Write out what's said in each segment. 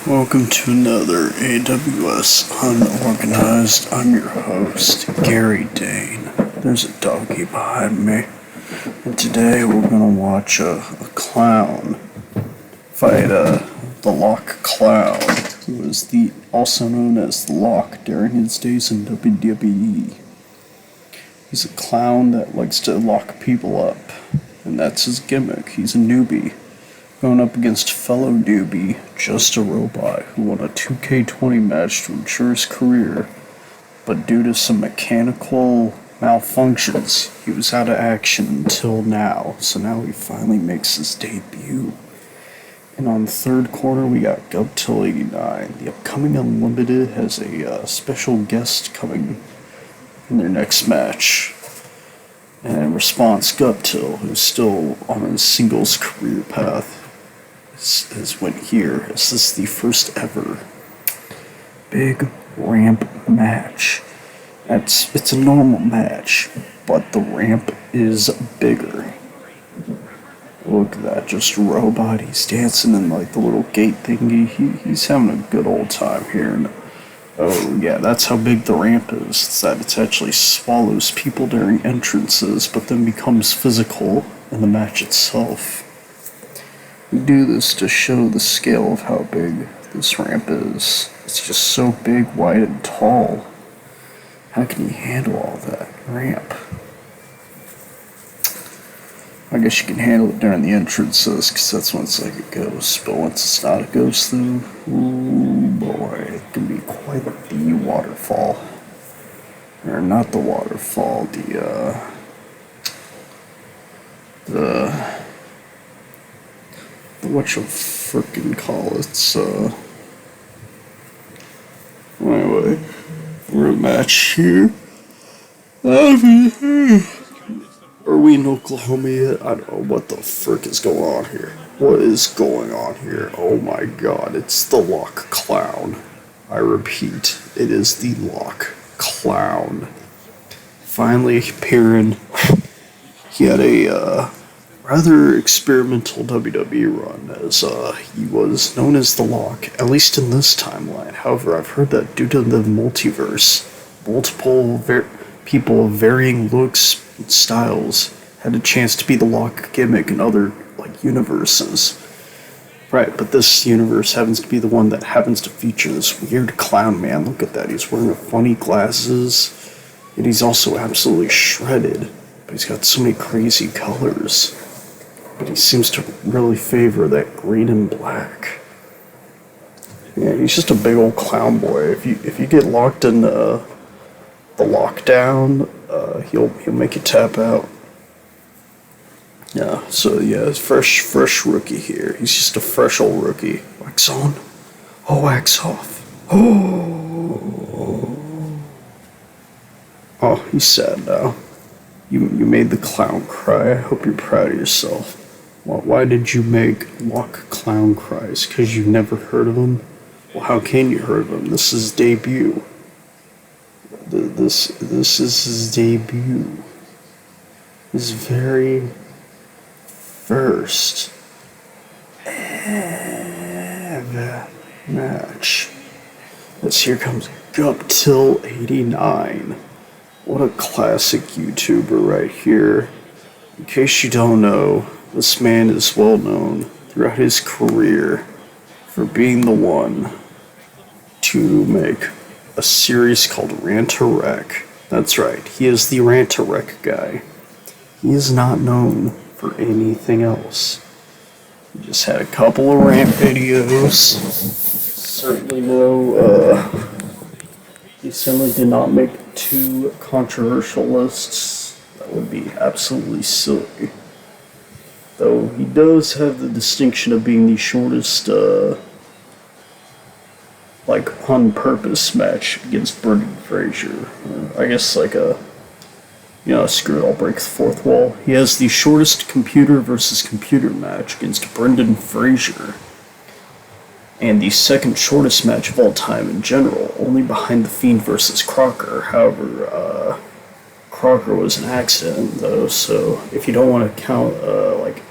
Welcome to another AWS Unorganized. I'm your host, Gary Dane. There's a doggy behind me. And today we're going to watch a clown fight the Locklown, who was also known as the Lock during his days in WWE. He's a clown that likes to lock people up, and that's his gimmick. He's a newbie, going up against fellow newbie, Just a Robot, who won a 2K20 match to ensure his career, but due to some mechanical malfunctions, he was out of action until now, so now he finally makes his debut. And on the third quarter, we got Guptill89. The upcoming Unlimited has a special guest coming in their next match. And in response, Guptill, who's still on a singles career path, has went here. This is the first ever big ramp match. It's a normal match, but the ramp is bigger. Look at that, just a robot. He's dancing in like the little gate thingy. He's having a good old time here. And oh yeah, that's how big the ramp is. It's that it actually swallows people during entrances, but then becomes physical in the match itself. We do this to show the scale of how big this ramp is. It's just so big, wide, and tall. How can you handle all that ramp? I guess you can handle it during the entrances, because that's when it's like a ghost. But once it's not a ghost, though, ooh boy, it can be quite the waterfall. Or not the waterfall, what you frickin' call it, anyway, we're a match here. Are we in Oklahoma yet? I don't know what the frick is going on here. What is going on here? Oh my god, it's the Locklown. I repeat, it is the Locklown. Finally appearing. He had a rather experimental WWE run, as he was known as the Lock, at least in this timeline. However, I've heard that due to the multiverse, multiple people of varying looks and styles had a chance to be the Lock gimmick in other universes. Right, but this universe happens to be the one that happens to feature this weird clown man. Look at that, he's wearing funny glasses, and he's also absolutely shredded, but he's got so many crazy colors. But he seems to really favor that green and black. Yeah, he's just a big old clown boy. If you get locked in the lockdown, he'll make you tap out. Yeah, so yeah, fresh rookie here. He's just a fresh old rookie. Wax on. Oh, wax off. Oh, he's sad now. You made the clown cry. I hope you're proud of yourself. Why did you make Locklown cries? Because you've never heard of him? Well, how can you heard of him? This is his debut. This is his debut. His very first ever match. Yes, here comes Guptill89. What a classic YouTuber right here. In case you don't know, this man is well known throughout his career for being the one to make a series called Rant-A-Wreck. That's right, he is the Rant-A-Wreck guy. He is not known for anything else. He just had a couple of rant videos. He certainly did not make 2 controversial lists. That would be absolutely silly. Though he does have the distinction of being the shortest, on purpose match against Brendan Fraser. I guess screw it, I'll break the fourth wall. He has the shortest computer versus computer match against Brendan Fraser. And the second shortest match of all time in general, only behind The Fiend versus Crocker. However, Crocker was an accident, though, so if you don't want to count,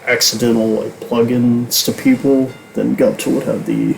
accidental, plugins to people, then Guptill would have the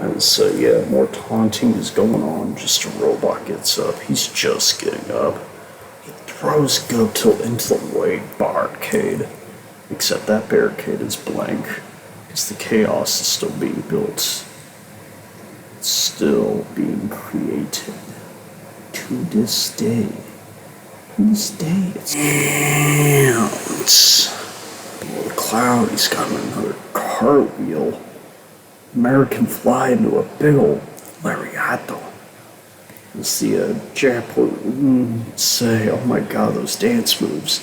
And so, yeah, more taunting is going on. Just a robot gets up. He's just getting up. He throws Guptill into the white barricade. Except that barricade is blank. Because the chaos is still being built. It's still being created. To this day. To this day, it's... And below the cloud, he's got another cartwheel. American fly into a big old lariato. You see a Japanese say, oh my god, those dance moves.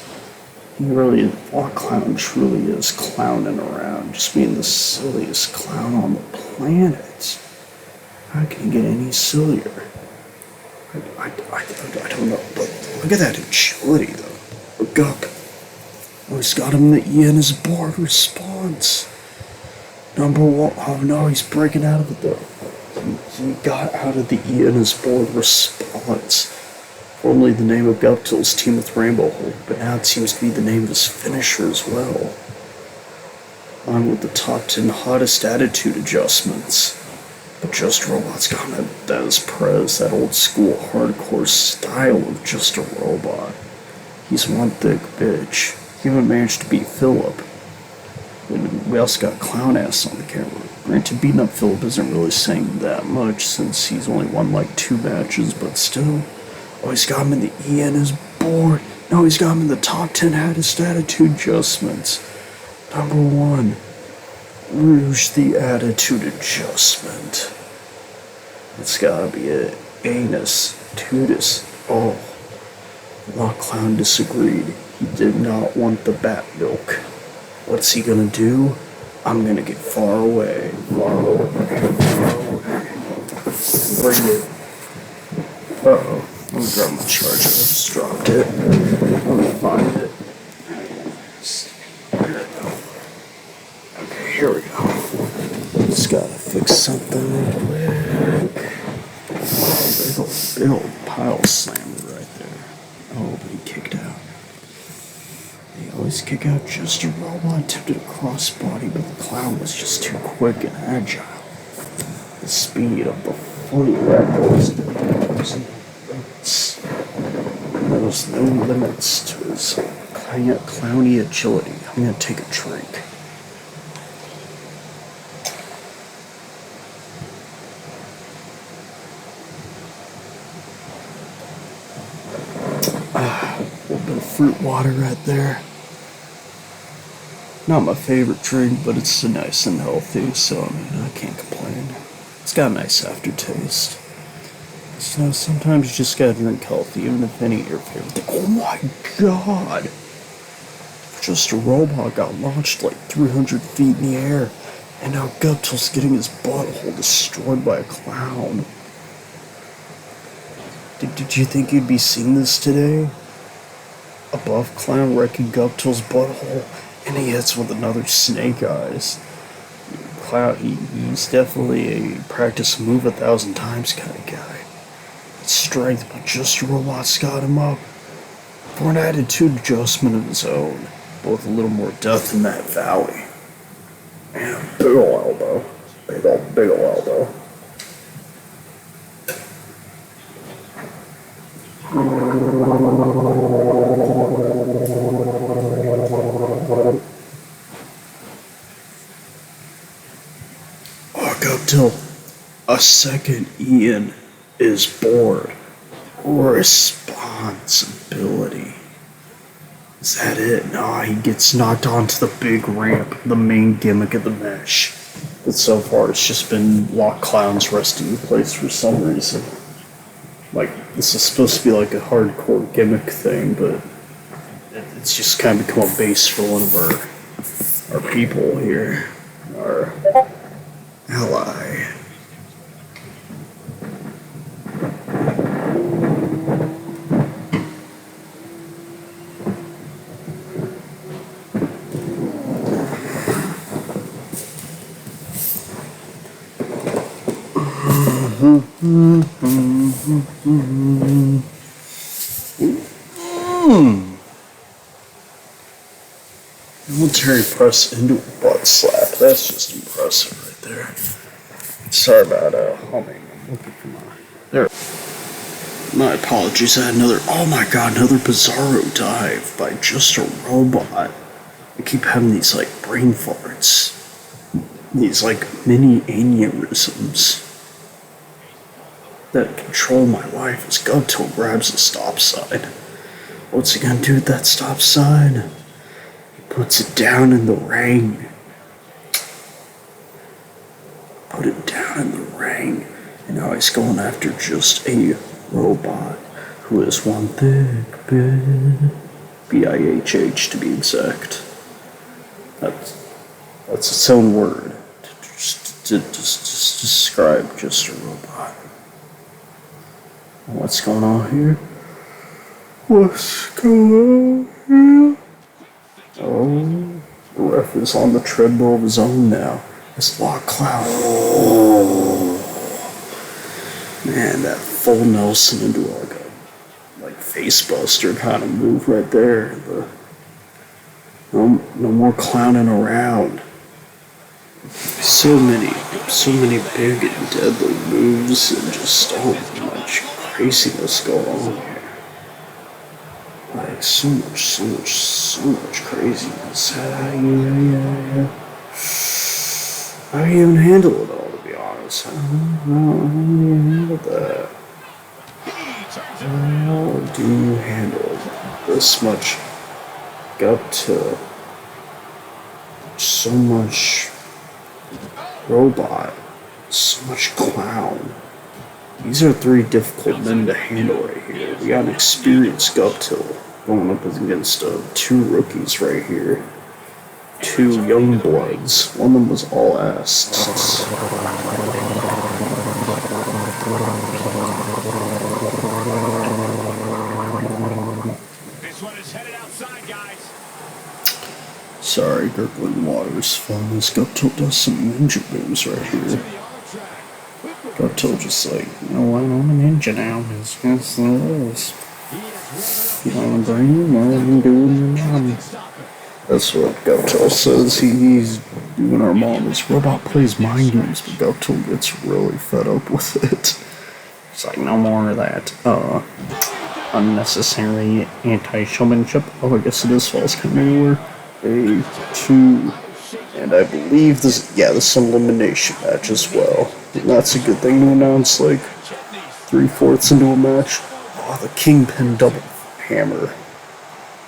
He really, Locklown truly is clowning around, just being the silliest clown on the planet. How can he get any sillier? I don't know, but look at that agility though. Look up. Oh, he's got him in the E in his board response. Number one, oh no, he's breaking out of it though. He got out of the E in his board response. Formerly the name of Guptill's team with Rainbow Hold, but now it seems to be the name of his finisher as well. On with the top 10 hottest attitude adjustments. But Just Robot's got that is Prez, that old school hardcore style of Just a Robot. He's one thick bitch. He even managed to beat Philip. And we also got Clown Ass on the camera. Granted, beating up Philip isn't really saying that much since he's only won like 2 matches, but still. Oh, he's got him in the E in his board. No, he's got him in the top 10 hottest attitude adjustments. Number 1. Rouge the attitude adjustment. It's gotta be it. Anus. Tudus. Oh. Locklown disagreed. He did not want the bat milk. What's he gonna do? I'm gonna get far away. Far away. Bring it. Uh-oh. Let me grab my charger. I just dropped it. Let me find it. Okay, here we go. Just gotta fix something real quick. Oh, big old pile slammer right there. Oh, but he kicked out. They always kick out. Just a Robot attempted a crossbody, but the clown was just too quick and agile. The speed of the funny rebels. There was no limits to his clowny agility. I'm gonna take a drink. A little bit of fruit water right there. Not my favorite drink, but it's nice and healthy, so I mean, I can't complain. It's got a nice aftertaste. You know, sometimes you just gotta drink healthy, even if any of your favorite thing. Oh my god! Just a Robot got launched like 300 feet in the air, and now Guptill's getting his butthole destroyed by a clown. Did you think you'd be seeing this today? Above Clown wrecking Guptill's butthole, and he hits with another Snake Eyes. Clown, he's definitely a practice move 1,000 times kind of guy. Strength, but Just a Robot's got him up for an attitude adjustment of his own. Both a little more depth in that valley. Man, big ol' elbow. Big ol' elbow. Oh, Guptill. A second Ian is bored. Responsibility. Is that it? No, he gets knocked onto the big ramp, the main gimmick of the mesh. But so far it's just been Locklown's resting place for some reason. Like, this is supposed to be like a hardcore gimmick thing, but it's just kind of become a base for one of our people here. Our ally. Military press into a butt slap. That's just impressive right there. Sorry about humming. I'm looking for there. My apologies. I had oh my god, another Bizarro dive by just a robot. I keep having these like brain farts. These like mini aneurysms that control my life as Guptill grabs the stop sign. What's he gonna do with that stop sign? He puts it down in the ring. Put it down in the ring. And now he's going after just a robot who is one thick bitch. BIHH to be exact. That's its own word to describe just a robot. What's going on here? What's going on here? Oh, the ref is on the treadmill of his own now. It's Locklown. Oh, man, that full Nelson into like face buster kind of move right there. No more clowning around. So many big and deadly moves and just so much craziness going on here. Like so much craziness. How do you even handle it all, to be honest? I don't know how do you handle that? How do you handle this much Guptill? So much robot, so much clown. These are three difficult men to handle right here. We got an experienced Guptill going up against two rookies right here. Two young bloods. One of them was all ass. This one is headed outside, guys. Sorry, gurgling water is fun. This Guptill does some ninja moves right here. Guptill just like, you know what, I'm a ninja now. It's just this. You want to bring him? What are you doing your mom? That's what Guptill says. He's doing our mom. This robot plays mind games, but Guptill gets really fed up with it. It's like, no more of that. Unnecessary anti-showmanship. Oh, I guess it is false coming anywhere. A2. And I believe this is an elimination match as well. And that's a good thing to announce, like, 3/4 into a match. Oh, the Kingpin double hammer.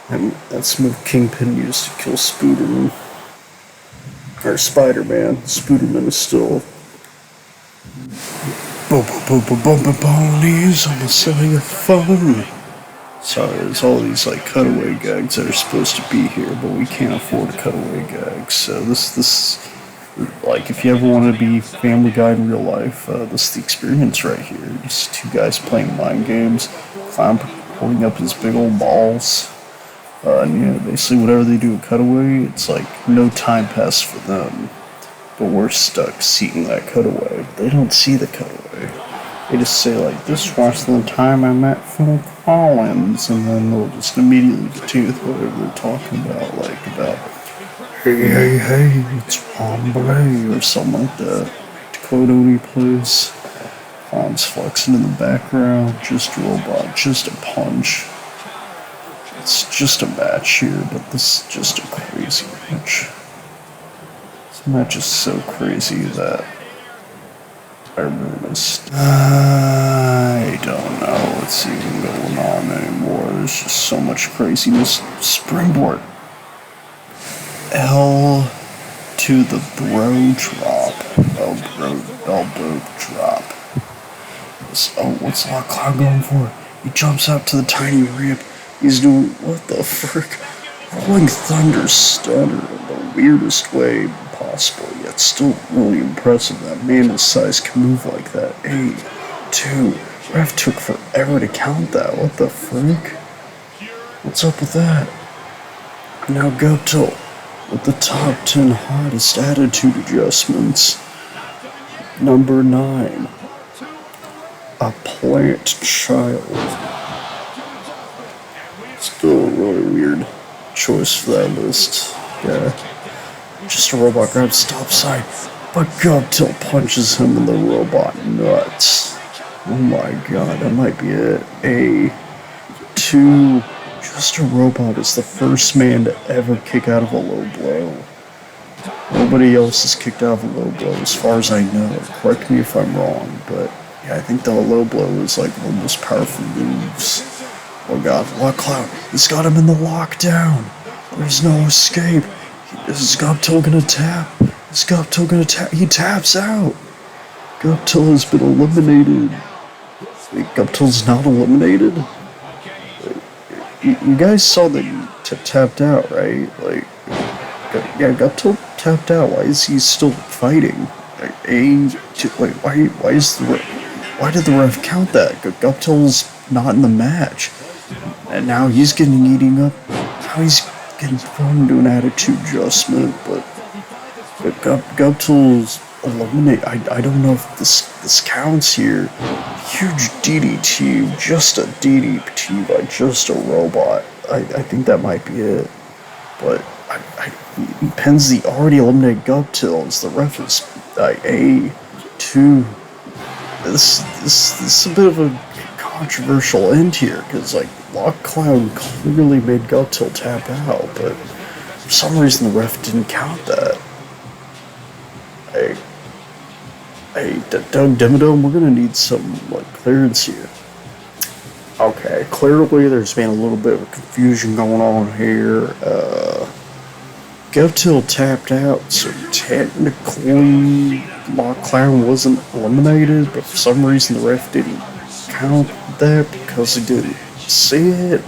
And that's move Kingpin used to kill Spooderman. Or Spider-Man. Spooderman is still... Bonnies on the cellular. Sorry, there's all these like cutaway gags that are supposed to be here, but we can't afford cutaway gags. So this like if you ever want to be Family Guy in real life, this is the experience right here. Just two guys playing mind games, clown holding up his big old balls. And basically whatever they do at cutaway, it's like no time passed for them. But we're stuck seeing that cutaway. They don't see the cutaway. They just say like, this was the time I met Phil Collins, and then they'll just immediately continue with whatever they're talking about, like about, hey, it's Wombley, or something like that. Dakota plays, Clown's flexing in the background, just a robot, just a punch. It's just a match here, but this is just a crazy match. This match is so crazy that I really missed. I don't know what's even going on anymore. There's just so much craziness. Springboard. L to the bro drop. Elbow drop. What's Locklown going for? He jumps out to the tiny ramp. He's doing, what the frick? Rolling Thunder Stunner in the weirdest way possible, yet still really impressive. That man his size can move like that. A2. Ref took forever to count that. What the frick? What's up with that? Now Guptill with the top 10 hottest attitude adjustments. Number 9. A plant child. Still a really weird choice for that list. Yeah. Just a robot grabs stop sign. But Guptill punches him in the robot nuts. Oh my god, that might be it. A2, just a robot is the first man to ever kick out of a low blow. Nobody else has kicked out of a low blow as far as I know. Correct me if I'm wrong, but yeah, I think the low blow is like one of the most powerful moves. Oh god, Locklown, he's got him in the lockdown. There's no escape. Is Guptill gonna tap? Is Guptill gonna tap? He taps out. Guptill has been eliminated. Wait, Guptill's not eliminated? You guys saw that he tapped out, right? Like, yeah, Guptill tapped out. Why is he still fighting? Why did the ref count that? Guptill's not in the match, and now he's getting eating up. Now he's getting thrown into an attitude adjustment, but Guptill's eliminated. I don't know if this counts here. Huge DDT, just a DDT by just a robot. I think that might be it, but Penzi already eliminated Guptill as the ref is A2. This is a bit of a controversial end here, because like Locklown clearly made Guptill tap out, but for some reason the ref didn't count that. Doug Dimmadome, we're gonna need some like clearance here. Okay, clearly there's been a little bit of confusion going on here. Guptill tapped out, so technically Locklown wasn't eliminated, but for some reason the ref didn't count that because he didn't see it.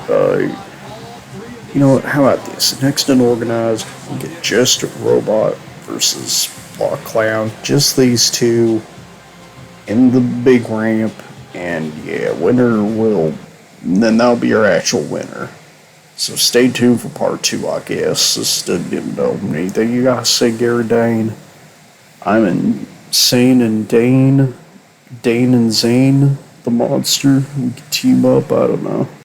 You know what, how about this? Next Unorganized, we'll get just a robot versus Locklown, just these two in the big ramp, and yeah, winner will, then that'll be our actual winner. So stay tuned for part 2, I guess. This is Dimmadome. Anything you gotta say, Gary Dane? I'm insane and Dane and Zane, the monster. We can team up, I don't know.